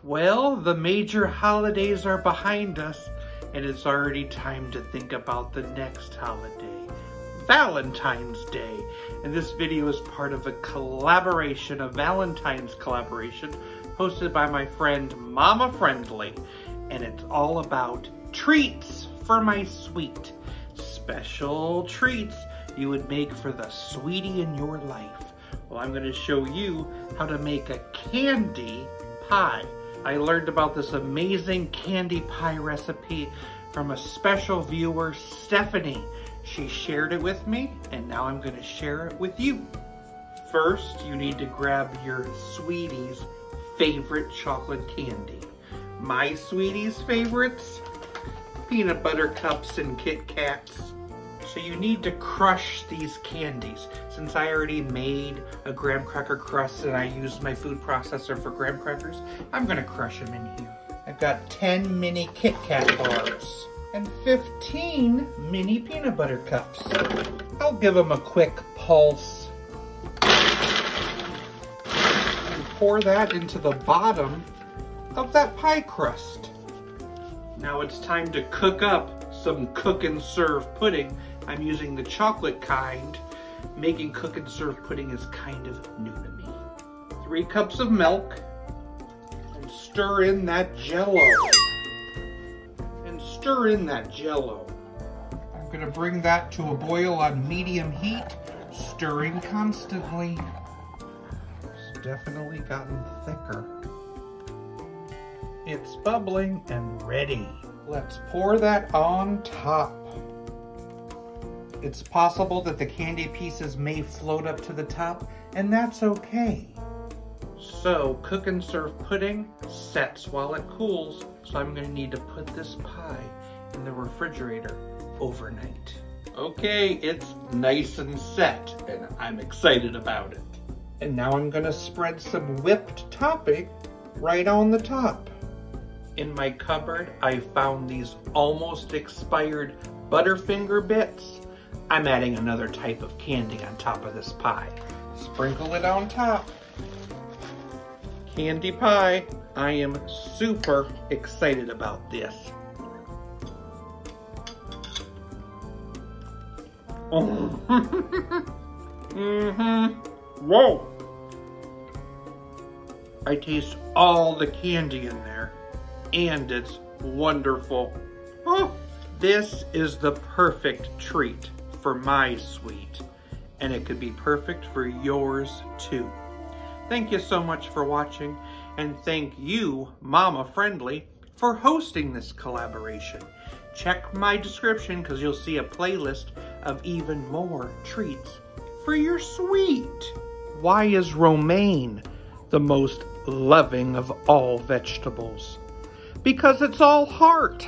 Well, the major holidays are behind us, and it's already time to think about the next holiday, Valentine's Day. And this video is part of a collaboration, a Valentine's collaboration, hosted by my friend Mama Friendly. And it's all about treats for my sweet. Special treats you would make for the sweetie in your life. Well, I'm going to show you how to make a candy pie. I learned about this amazing candy pie recipe from a special viewer, Stephanie. She shared it with me, and now I'm going to share it with you. First, you need to grab your sweetie's favorite chocolate candy. My sweetie's favorites, peanut butter cups and Kit Kats. So you need to crush these candies. Since I already made a graham cracker crust and I used my food processor for graham crackers, I'm gonna crush them in here. I've got 10 mini Kit Kat bars and 15 mini peanut butter cups. I'll give them a quick pulse. And pour that into the bottom of that pie crust. Now it's time to cook up some cook and serve pudding. I'm using the chocolate kind. Making cook and serve pudding is kind of new to me. 3 cups of milk, and stir in that Jell-O. And stir in that Jell-O. I'm gonna bring that to a boil on medium heat, stirring constantly. It's definitely gotten thicker. It's bubbling and ready. Let's pour that on top. It's possible that the candy pieces may float up to the top, and that's okay. So, cook and serve pudding sets while it cools, so I'm gonna need to put this pie in the refrigerator overnight. Okay, it's nice and set, and I'm excited about it. And now I'm gonna spread some whipped topping right on the top. In my cupboard, I found these almost expired Butterfinger bits. I'm adding another type of candy on top of this pie. Sprinkle it on top. Candy pie. I am super excited about this. Oh. Whoa. I taste all the candy in there, and it's wonderful. Oh, this is the perfect treat for my sweet, and it could be perfect for yours too. Thank you so much for watching, and thank you, Mama Friendly, for hosting this collaboration. Check my description because you'll see a playlist of even more treats for your sweet. Why is romaine the most loving of all vegetables? Because it's all heart.